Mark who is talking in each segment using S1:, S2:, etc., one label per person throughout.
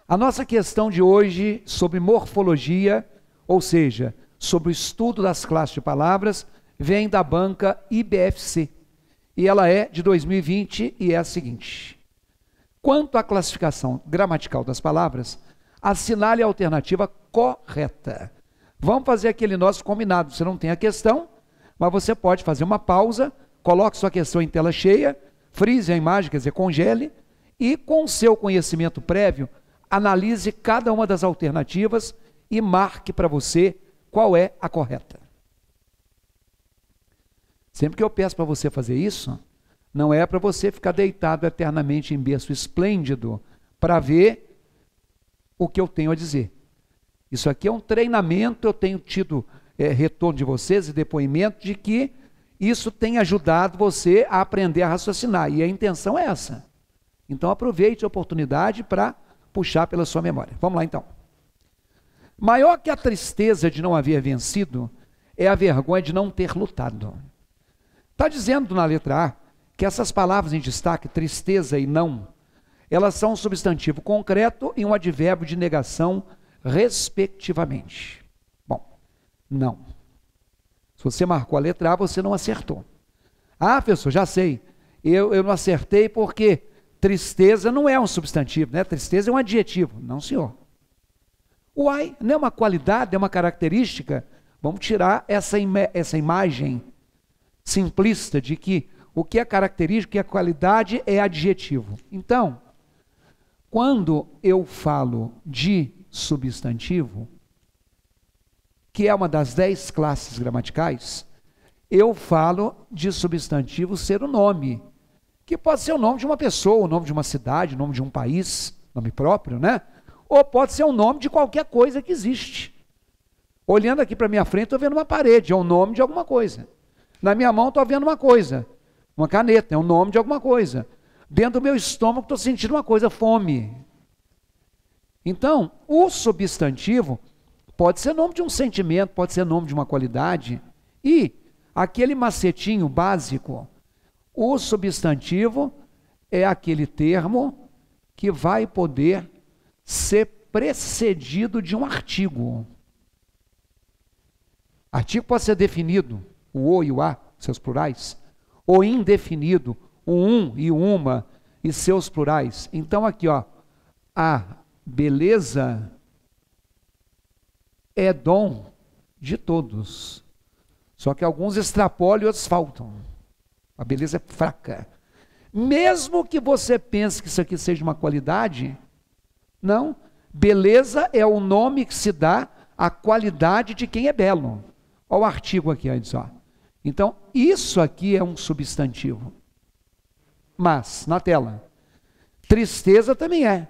S1: A nossa questão de hoje sobre morfologia, ou seja, sobre o estudo das classes de palavras, vem da banca IBFC. E ela é de 2020 e é a seguinte: quanto à classificação gramatical das palavras, assinale a alternativa correta. Vamos fazer aquele nosso combinado. Você não tem a questão, mas você pode fazer uma pausa, coloque sua questão em tela cheia, frise a imagem, quer dizer, congele, e com seu conhecimento prévio, analise cada uma das alternativas e marque para você qual é a correta. Sempre que eu peço para você fazer isso, não é para você ficar deitado eternamente em berço esplêndido para ver o que eu tenho a dizer. Isso aqui é um treinamento, eu tenho tido retorno de vocês e depoimento de que isso tem ajudado você a aprender a raciocinar, e a intenção é essa. Então aproveite a oportunidade para puxar pela sua memória. Vamos lá então. Maior que a tristeza de não haver vencido é a vergonha de não ter lutado. Está dizendo na letra A que essas palavras em destaque, tristeza e não, elas são um substantivo concreto e um advérbio de negação, respectivamente. Bom, não. Se você marcou a letra A, você não acertou. Ah, professor, já sei. Eu não acertei porque tristeza não é um substantivo, né? Tristeza é um adjetivo. Não, senhor. Uai, não é uma qualidade, é uma característica. Vamos tirar essa imagem simplista de que o que é característico, o que é qualidade é adjetivo. Então, quando eu falo de substantivo, que é uma das 10 classes gramaticais, eu falo de substantivo ser o nome, que pode ser o nome de uma pessoa, o nome de uma cidade, o nome de um país, nome próprio, né? Ou pode ser o nome de qualquer coisa que existe. Olhando aqui para minha frente, estou vendo uma parede, é o nome de alguma coisa. Na minha mão estou vendo uma coisa, uma caneta, é o nome de alguma coisa. Dentro do meu estômago estou sentindo uma coisa, fome. Então, o substantivo pode ser nome de um sentimento, pode ser nome de uma qualidade. E aquele macetinho básico, o substantivo é aquele termo que vai poder ser precedido de um artigo. Artigo pode ser definido, o o e o a, seus plurais, ou indefinido, o um e o uma e seus plurais. Então aqui, ó, a beleza é dom de todos. Só que alguns extrapolam e outros faltam. A beleza é fraca. Mesmo que você pense que isso aqui seja uma qualidade, não. Beleza é o nome que se dá à qualidade de quem é belo. Olha o artigo aqui, antes, ó. Então, isso aqui é um substantivo. Mas, na tela, tristeza também é.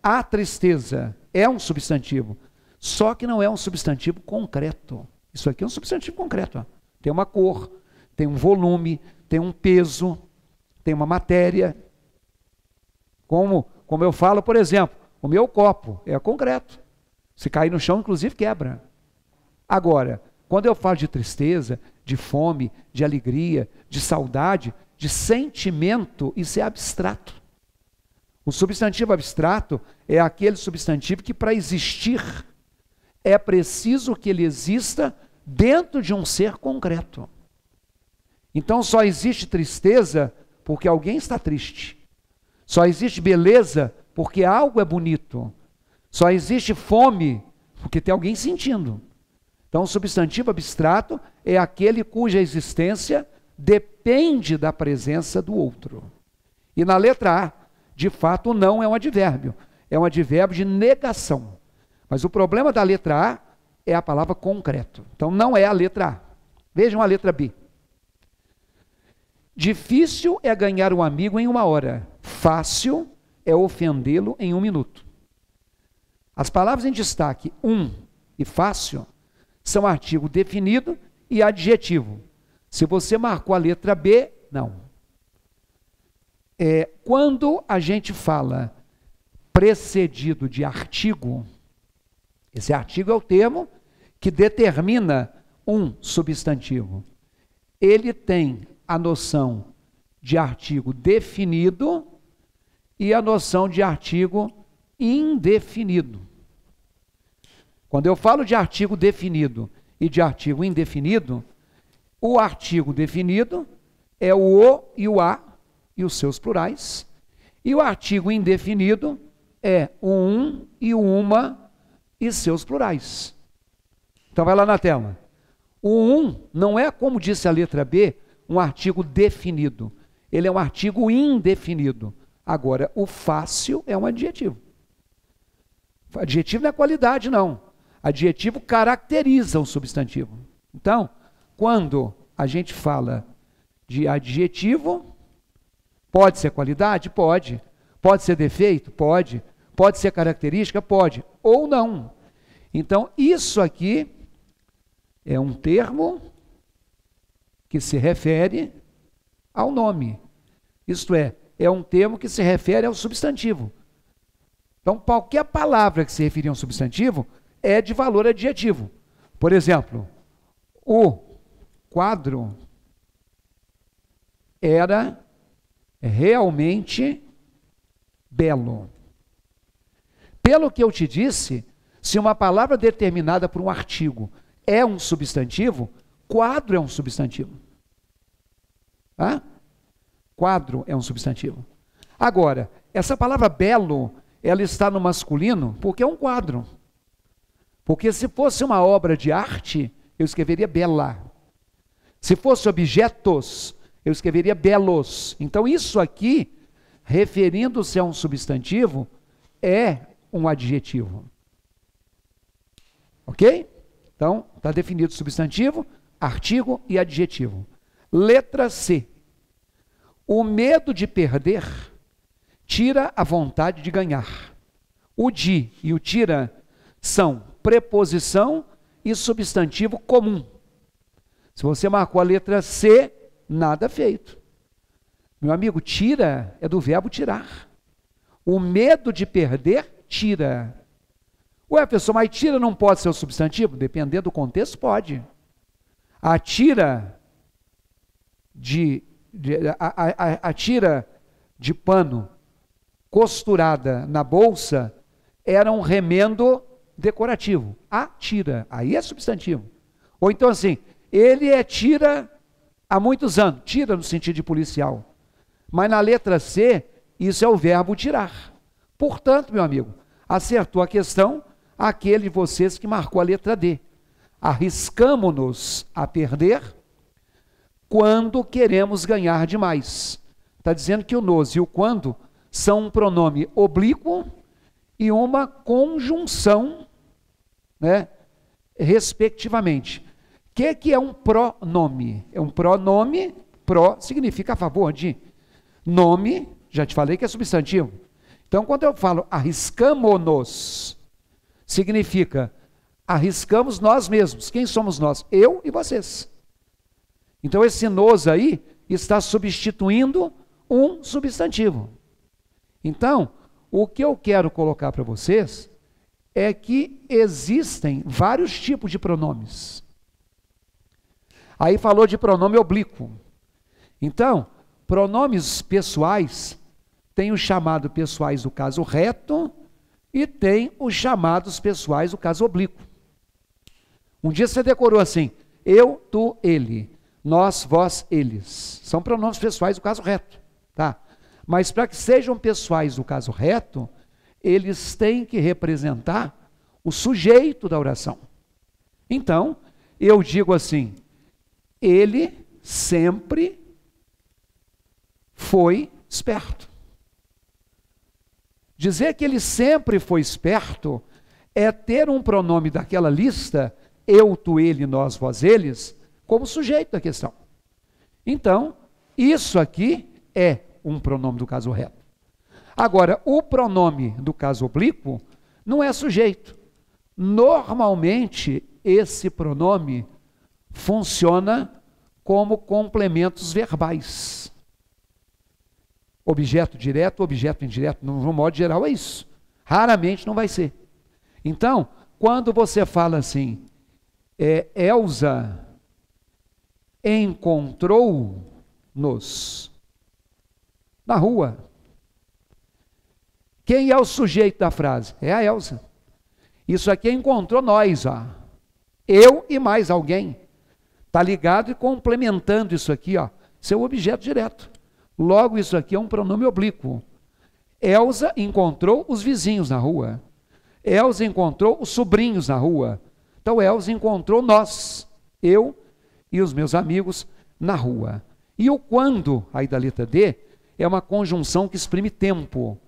S1: A tristeza é um substantivo, só que não é um substantivo concreto. Isso aqui é um substantivo concreto. Ó. Tem uma cor, tem um volume, tem um peso, tem uma matéria. Como eu falo, por exemplo, o meu copo é concreto. Se cair no chão, inclusive, quebra. Agora, quando eu falo de tristeza, de fome, de alegria, de saudade, de sentimento, isso é abstrato. O substantivo abstrato é aquele substantivo que, para existir, é preciso que ele exista dentro de um ser concreto. Então, só existe tristeza porque alguém está triste. Só existe beleza porque algo é bonito. Só existe fome porque tem alguém sentindo. Então, o substantivo abstrato é aquele cuja existência depende da presença do outro. E na letra A, de fato, não é um advérbio. É um advérbio de negação. Mas o problema da letra A é a palavra concreto. Então, não é a letra A. Vejam a letra B. Difícil é ganhar um amigo em 1 hora. Fácil é ofendê-lo em 1 minuto. As palavras em destaque, e fácil, são artigo definido e adjetivo. Se você marcou a letra B, não. Quando a gente fala precedido de artigo, esse artigo é o termo que determina um substantivo. Ele tem a noção de artigo definido e a noção de artigo indefinido. Quando eu falo de artigo definido e de artigo indefinido, o artigo definido é o e o a e os seus plurais, e o artigo indefinido é o um e o uma e seus plurais. Então vai lá na tela. O um não é, como disse a letra B, um artigo definido. Ele é um artigo indefinido. Agora, o fácil é um adjetivo. Adjetivo não é qualidade, não. Adjetivo caracteriza o substantivo. Então, quando a gente fala de adjetivo, pode ser qualidade? Pode. Pode ser defeito? Pode. Pode ser característica? Pode. Ou não. Então, isso aqui é um termo que se refere ao nome. Isto é um termo que se refere ao substantivo. Então, qualquer palavra que se referir a um substantivo é de valor adjetivo. Por exemplo, o quadro era realmente belo. Pelo que eu te disse, se uma palavra determinada por um artigo é um substantivo, quadro é um substantivo. Tá? Quadro é um substantivo. Agora, essa palavra belo, ela está no masculino porque é um quadro. Porque se fosse uma obra de arte, eu escreveria bela. Se fosse objetos, eu escreveria belos. Então isso aqui, referindo-se a um substantivo, é um adjetivo. Ok? Então, está definido substantivo, artigo e adjetivo. Letra C. O medo de perder tira a vontade de ganhar. O de e o tira são preposição e substantivo comum. Se você marcou a letra C, nada feito. Meu amigo, tira é do verbo tirar. O medo de perder, tira. Ué, pessoal, mas tira não pode ser o substantivo? Dependendo do contexto, pode. A tira a tira de pano costurada na bolsa era um remendo decorativo. A tira, aí é substantivo. Ou então assim, ele é tira há muitos anos, tira no sentido de policial. Mas na letra C, isso é o verbo tirar. Portanto, meu amigo, acertou a questão aquele de vocês que marcou a letra D. Arriscamo-nos a perder quando queremos ganhar demais. Está dizendo que o nos e o quando são um pronome oblíquo e uma conjunção, né, respectivamente. O que é um pronome? É um pronome, pró significa a favor de. Nome, já te falei que é substantivo. Então, quando eu falo arriscamo-nos, significa arriscamos nós mesmos. Quem somos nós? Eu e vocês. Então, esse nos aí está substituindo um substantivo. Então, o que eu quero colocar para vocês é que existem vários tipos de pronomes. Aí falou de pronome oblíquo. Então, pronomes pessoais, tem os chamados pessoais do caso reto e tem os chamados pessoais do caso oblíquo. Um dia você decorou assim, eu, tu, ele, nós, vós, eles. São pronomes pessoais do caso reto, tá? Mas para que sejam pessoais do caso reto, eles têm que representar o sujeito da oração. Então, eu digo assim, ele sempre foi esperto. Dizer que ele sempre foi esperto é ter um pronome daquela lista, eu, tu, ele, nós, vós, eles, como sujeito da questão. Então, isso aqui é um pronome do caso reto. Agora, o pronome do caso oblíquo não é sujeito. Normalmente, esse pronome funciona como complementos verbais. Objeto direto, objeto indireto, no modo geral é isso. Raramente não vai ser. Então, quando você fala assim, Elza encontrou-nos na rua. Quem é o sujeito da frase? É a Elza. Isso aqui encontrou nós, ó. Eu e mais alguém. Está ligado e complementando isso aqui, ó. Seu objeto direto. Logo, isso aqui é um pronome oblíquo. Elza encontrou os vizinhos na rua. Elza encontrou os sobrinhos na rua. Então, Elza encontrou nós, eu e os meus amigos, na rua. E o quando, aí da letra D, é uma conjunção que exprime tempo.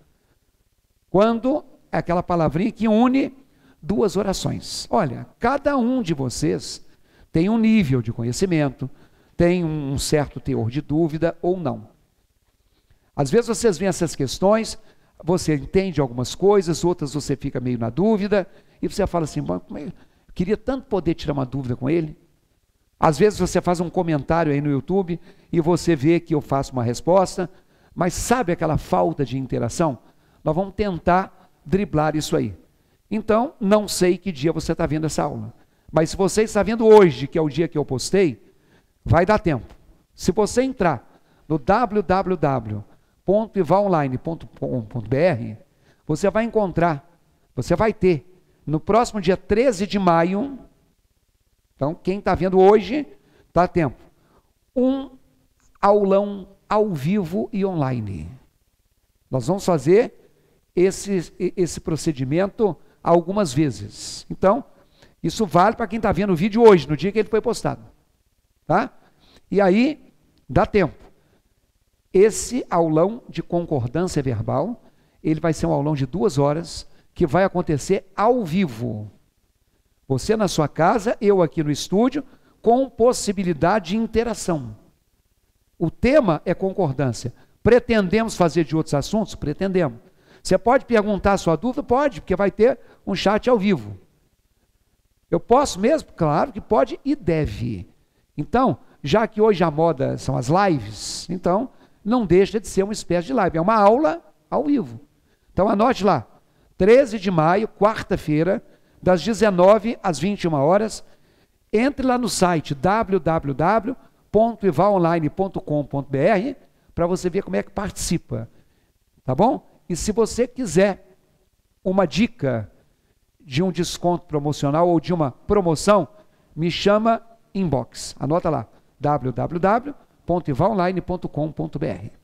S1: Quando é aquela palavrinha que une duas orações. Olha, cada um de vocês tem um nível de conhecimento, tem um certo teor de dúvida ou não. Às vezes vocês veem essas questões, você entende algumas coisas, outras você fica meio na dúvida, e você fala assim, queria tanto poder tirar uma dúvida com ele. Às vezes você faz um comentário aí no YouTube, e você vê que eu faço uma resposta, mas sabe aquela falta de interação? Nós vamos tentar driblar isso aí. Então, não sei que dia você está vendo essa aula, mas se você está vendo hoje, que é o dia que eu postei, vai dar tempo. Se você entrar no www.ivaonline.com.br, você vai encontrar, você vai ter, no próximo dia 13 de maio, então quem está vendo hoje, dá tempo, um aulão ao vivo e online. Nós vamos fazer esse procedimento algumas vezes. Então, isso vale para quem está vendo o vídeo hoje, no dia que ele foi postado. Tá? E aí, dá tempo. Esse aulão de concordância verbal, ele vai ser um aulão de 2 horas, que vai acontecer ao vivo. Você na sua casa, eu aqui no estúdio, com possibilidade de interação. O tema é concordância. Pretendemos fazer de outros assuntos? Pretendemos. Você pode perguntar a sua dúvida? Pode, porque vai ter um chat ao vivo. Eu posso mesmo? Claro que pode e deve. Então, já que hoje a moda são as lives, então não deixa de ser uma espécie de live. É uma aula ao vivo. Então anote lá, 13 de maio, quarta-feira, das 19 às 21 horas, entre lá no site www.ivaonline.com.br para você ver como é que participa. Tá bom? E se você quiser uma dica de um desconto promocional ou de uma promoção, me chama inbox. Anota lá, www.ivaonline.com.br.